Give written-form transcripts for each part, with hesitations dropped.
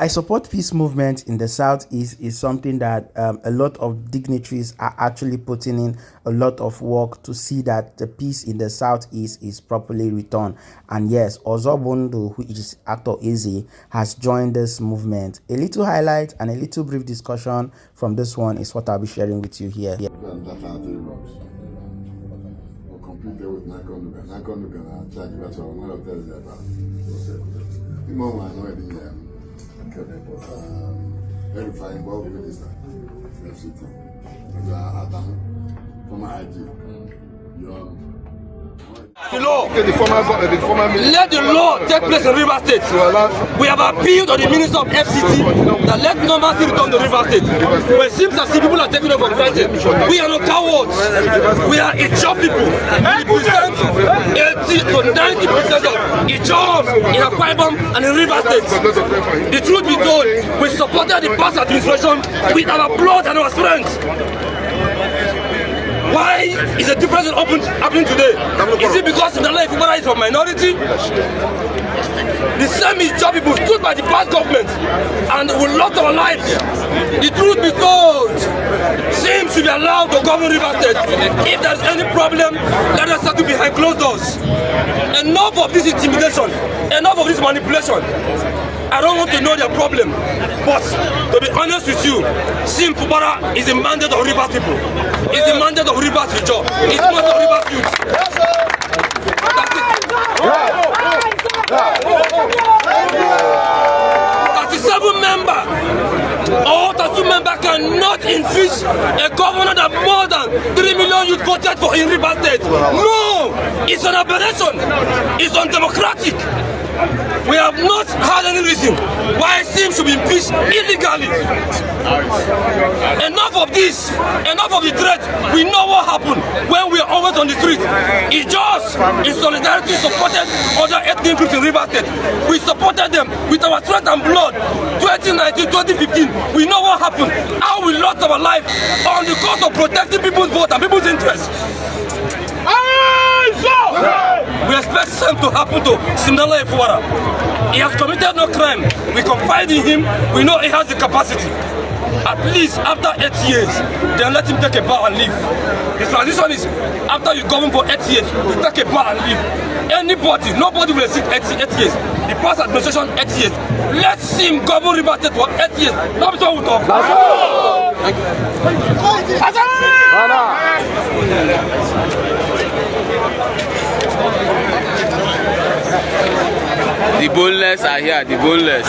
I support peace movement in the Southeast is something that a lot of dignitaries are actually putting in a lot of work to see that the peace in the Southeast is properly returned. And yes, Ozobondo, who is actor Eze, has joined this movement. A little highlight and a little brief discussion from this one is what I'll be sharing with you here. Rufai involved minister, FCT. Athan, former IG. The law. Let the law take place in River State. We have appealed to the Minister of FCT that let normalcy return to River State. But it seems as if people are taking it for granted. We are not cowards. We are Igbo people. We represent 80 to 90% of Igbo in Akwa Ibom and in River State. The truth be told, we supported the past administration with our blood and our strength. Why is the difference happening today? Is it because the life is from minority? The same Igbo people stood by the past government and we lost our lives. The truth be told, Sim should be allowed to govern River State. If there's any problem, let us settle behind closed doors. Enough of this intimidation, enough of this manipulation. I don't want to know their problem, but to be honest with you, Sim Fubara is the mandate of Rivers people. It's the mandate of Rivers Future. It's the mandate of Rivers Youth. That's it. 37 members or 32 members cannot infuse a governor that more than 3 million youth voted for in Rivers State. No! It's an aberration. It's undemocratic. We have not had any reason why Sim should be impeached illegally. Enough of this, enough of the threat. We know what happened when we are always on the street. It's just in solidarity supported other ethnic groups in River State. We supported them with our strength and blood. 2019, 2015, we know what happened. How we lost our life on the cost of protecting people's vote and people's interests. We expect something to happen to Simdala Efuara. He has committed no crime. We confide in him. We know he has the capacity. At least after 8 years, then let him take a bow and leave. The transition is after you govern for 8 years, you take a bow and leave. Anybody, nobody will exceed 8 years. The past administration 8 years. Let him govern River State for 8 years. That's what we talk. The boneless are here, the boneless.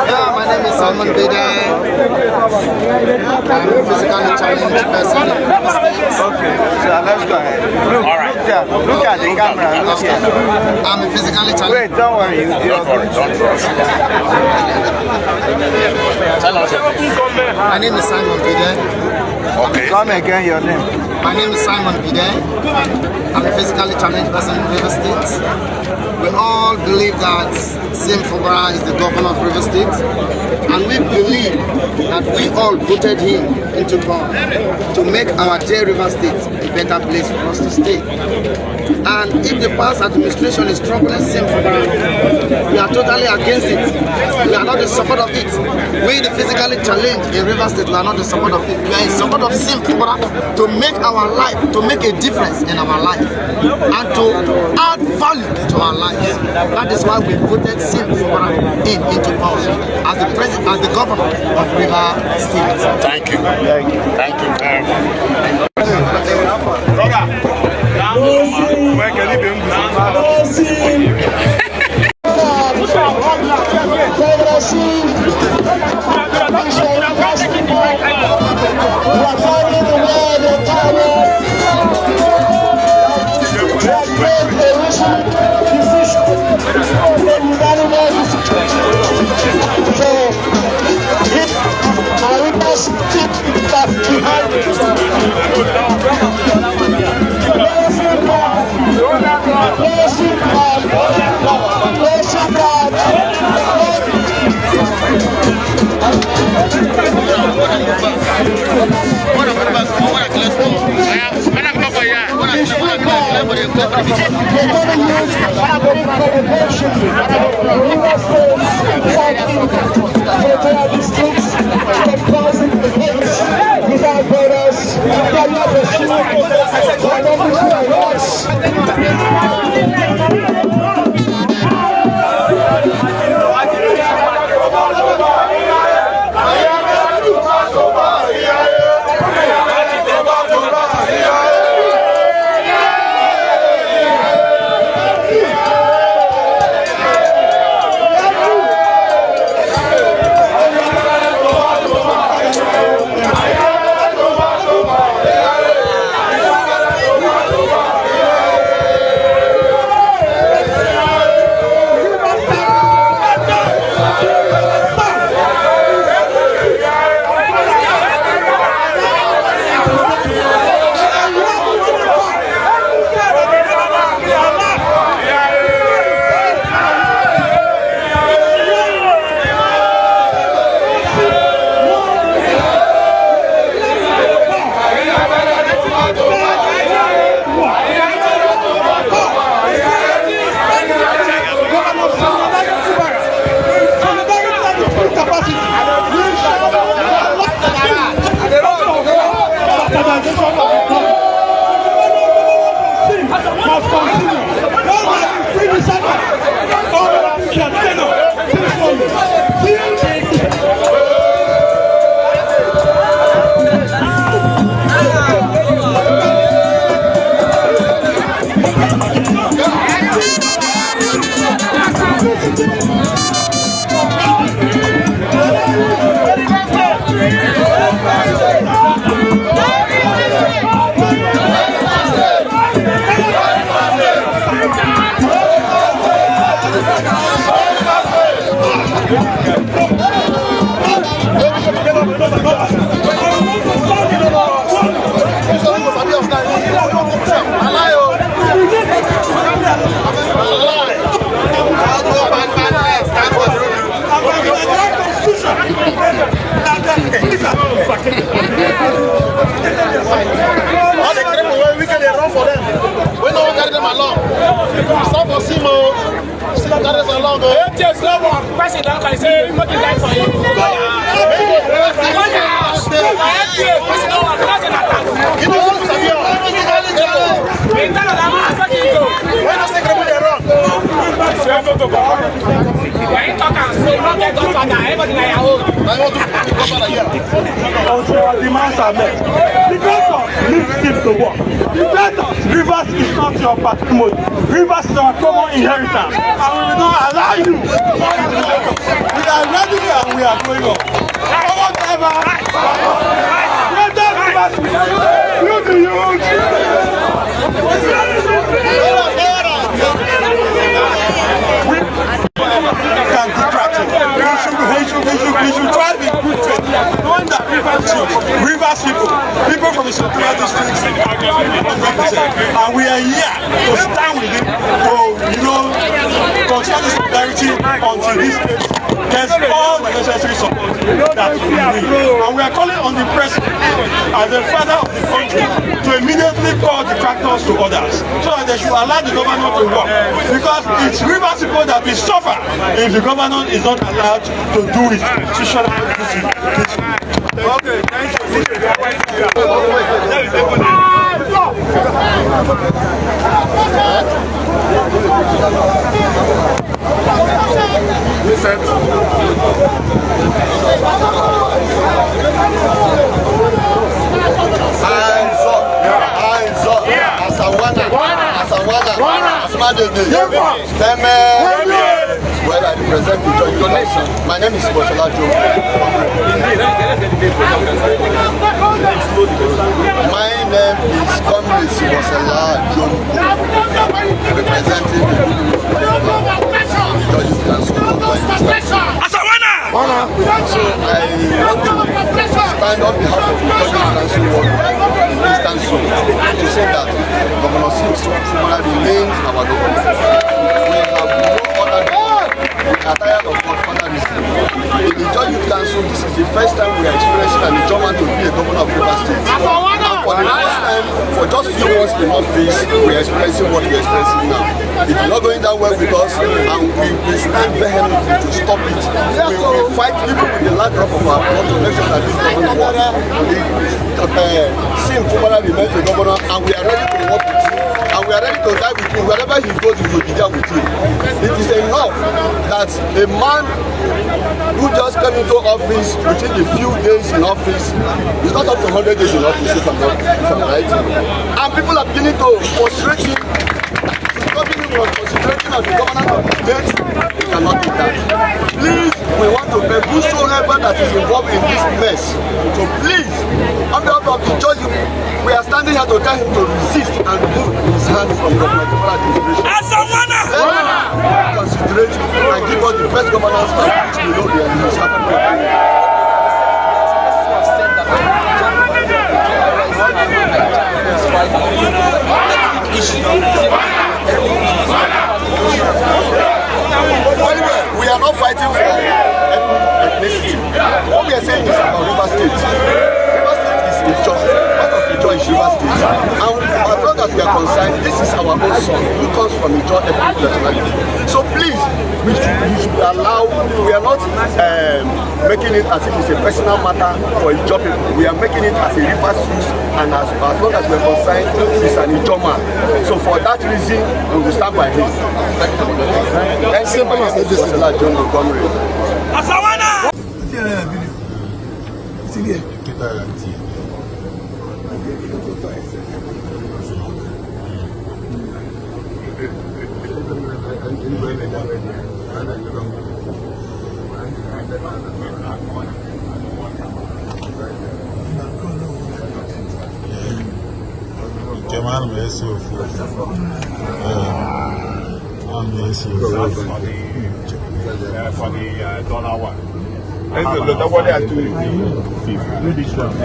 Yeah, my name is Simon Bida. I'm a physically challenged person. Okay, so let's go ahead. All right. Look at the camera. Look at it. I'm a physically challenged. Wait, don't worry. Don't rush. My name is Simon Bida. Okay. Come again, your name. My name is Simon Bida. I'm a physically challenged person in River State. We all believe that Sim Fubara is the governor of River State, and we believe that we all voted him into power to make our dear River State a better place for us to stay. And if the past administration is troubling Sim Fubara, we are totally against it. We are not in support of it. We, the physically challenged in River State, we are not in support of it. We are in support of Sim Fubara to make our life, to make a difference in our life, and to add value to our life. That is why we voted Sim Fubara into power as the president, as the governor of River State. Thank you. Thank you very much. Gubernatorial districts, from crossing the gates without borders, that you have a shield for everything rights. Until demands are met. The government needs him to work. Rivers is not your patrimony. Rivers is our common inheritance. And we will not allow you. We are ready and we are going on. Whatever. You do you. Can detract it. We should try to be good faith. Knowing that Rivers people from the Soldout district and we are here to stand with him to continue this solidarity until this place gets all the necessary support that we need. And we are calling on the president as the father of the country to immediately call the detractors to others so that they should allow the governor to work, because it's Rivers people that will suffer if the governor is not allowed to do his constitutional duty. Okay, thank you. Well, I represent the joint donation. My name is Soldout. My name is Comrade Soldout, representing the Judges Council. So I want to stand on behalf of the Judges Council to say that Governor Simona remains our governor. We have no other governor. We are tired of godfatherism. In the Judges Council, this is the first time we are experiencing an German to be a governor of Rivers State. And for the first time, for just few months in office, we are experiencing what we are experiencing now. It is not going that well because we stand vehemently to stop it. We fight even with the last drop of our blood to make sure that this government works. Sim Fubara remains the governor, and we are ready to work with him. And we are ready to die with him. Wherever he goes, we will be there with him. It is enough that a man who just came into office within a few days in office, it's not up to 100 days in office, if I'm right. And people are beginning to frustrate him, stopping him from concentrating on the governance of the state. We cannot do that. Please, we want to beg whosoever that is involved in this mess. So please, on behalf of the judge, we are standing here to tell him to resist and remove his hand from gubernatorial administration. Considerate and give us the best governance which we know is happening. Very well, we are not fighting for ethnicity. What we are saying is about River State. River State is a job. Part of the job is River State. And as long as we are concerned, this is our own son who comes from a job ethnic nationality. So please, we should allow, we are not making it as if it's a personal matter for a job people. We are making it as a river use, and as long as we are concerned, it's an Ijoma. So for that reason, we will stand by him. And simple as this is like John Montgomery. For the dollar one. Look at what they are doing. Do this one.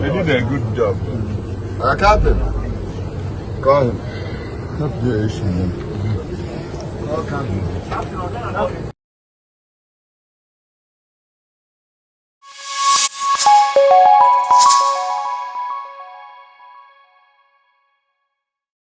They did a good job. Captain, call him. Not the issue.